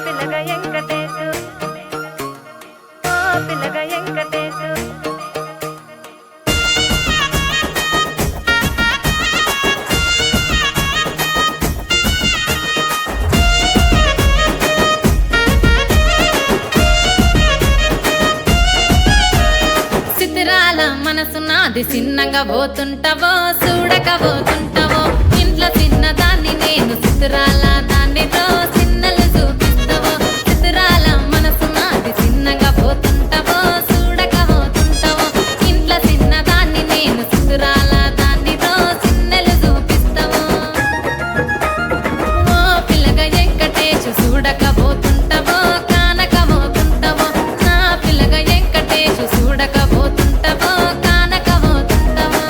పిల్లగా వెంకటేశు ఓ పిల్లగా వెంకటేశు సితిరాల మనసు నాది చిన్నగా పోతుంటావో చూడక పోతుంటావో ఇంట్లో చిన్నదాన్ని నేను సితిరాల దాన్నితో చిన్నలు చూపిస్తావో సితిరాల మనసు నాది చిన్నగా పోతుంటావో చూడక పోతుంటావో ఇంట్లో చిన్నదాన్ని నేను సితిరాల దాన్నితో చిన్నలు చూపిస్తావో ఓ పిల్లగా వెంకటేశు చూడక పోతుంటావో కానక పోతుంటావో నా పిల్లగా వెంకటేశు చూడక పోతుంటావో కానక పోతుంటావో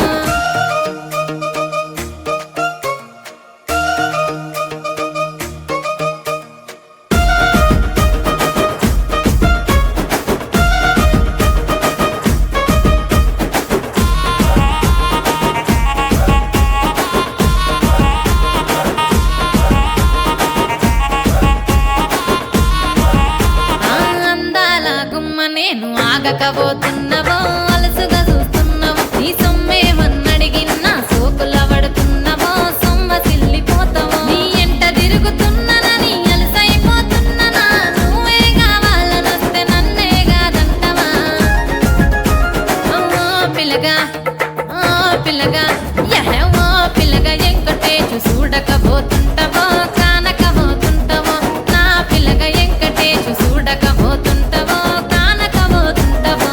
ఆ అందాల గుమ్మ నేను ఆగకపోతున్నావో అలసుగా చూస్తున్నావో నీ సొమ్మేమన్నడిగిన్నా సోకుల పడుతున్నావో సొమ్మ సిల్లిపోతావో నీ ఎంట తిరుగుతున్నానని అలసైపోతున్నానా నువ్వే కావాలనొస్తే నన్నే కాదంటవా ఓ పిల్లగా ఓ పిల్లగా యహ ఓ పిల్లగా వెంకటేశు చూడకపోతుంటావో కానకపోతుంటావో నా పిల్లగా వెంకటేశు చూడకపోతుంటావో కానకపోతుంటావో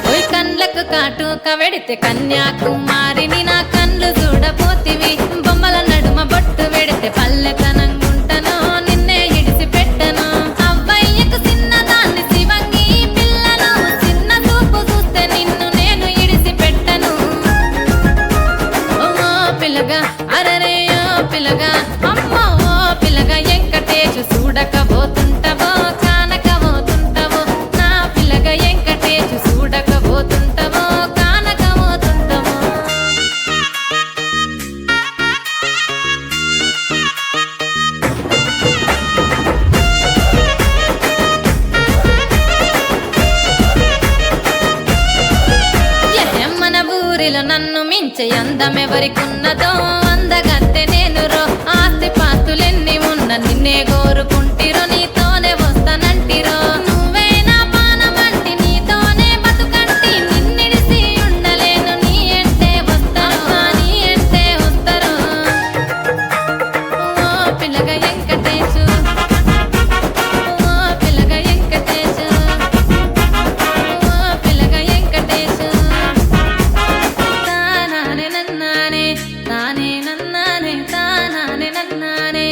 ఓయ్ కండ్లకు కాటుక వెడితే కన్యాకుమారిని నా కండ్లు చూడపోతివి బొమ్మల నడుమ బొట్టు వెడితే పల్లెతనంగుంటను నిన్నే ఇడిసి పెట్టను అవ్వయ్యకు చిన్నదాన్ని శివంగి పిల్లను చిన్న చూపు చూస్తే నిన్ను నేను ఇడిసి పెట్టను ఓ పిల్లగా అరరే ఓ పిల్లగా అమ్మో ఓ పిల్లగా వెంకటేశు చూడకపోతుంటావో కానకపోతుంటావో నా పిల్లగా వెంకటేశు చూడకపోతుంటావో కానకపోతుంటావో మన ఊరిలో నన్ను మించే అందమెవరికున్నదో అందగత్తె నేను రో ఆస్తి పాస్తులెన్ని ఉన్న నిన్నే కోరుకుంటిరో నీతోనే వస్తానంటిరో నువ్వే నా పానమంటి నీతోనే బతుకంటి నిన్నిడిసి ఉండలేను నీ ఎంటే వస్తాను నీ ఎంటే వస్తారు ఓ పిల్లగా వెంకటేశు ఓ పిల్లగా వెంకటేశు ఓ పిల్లగా వెంకటేశు తానానే నన్నానే తానే నన్నానే తానానే నన్నానే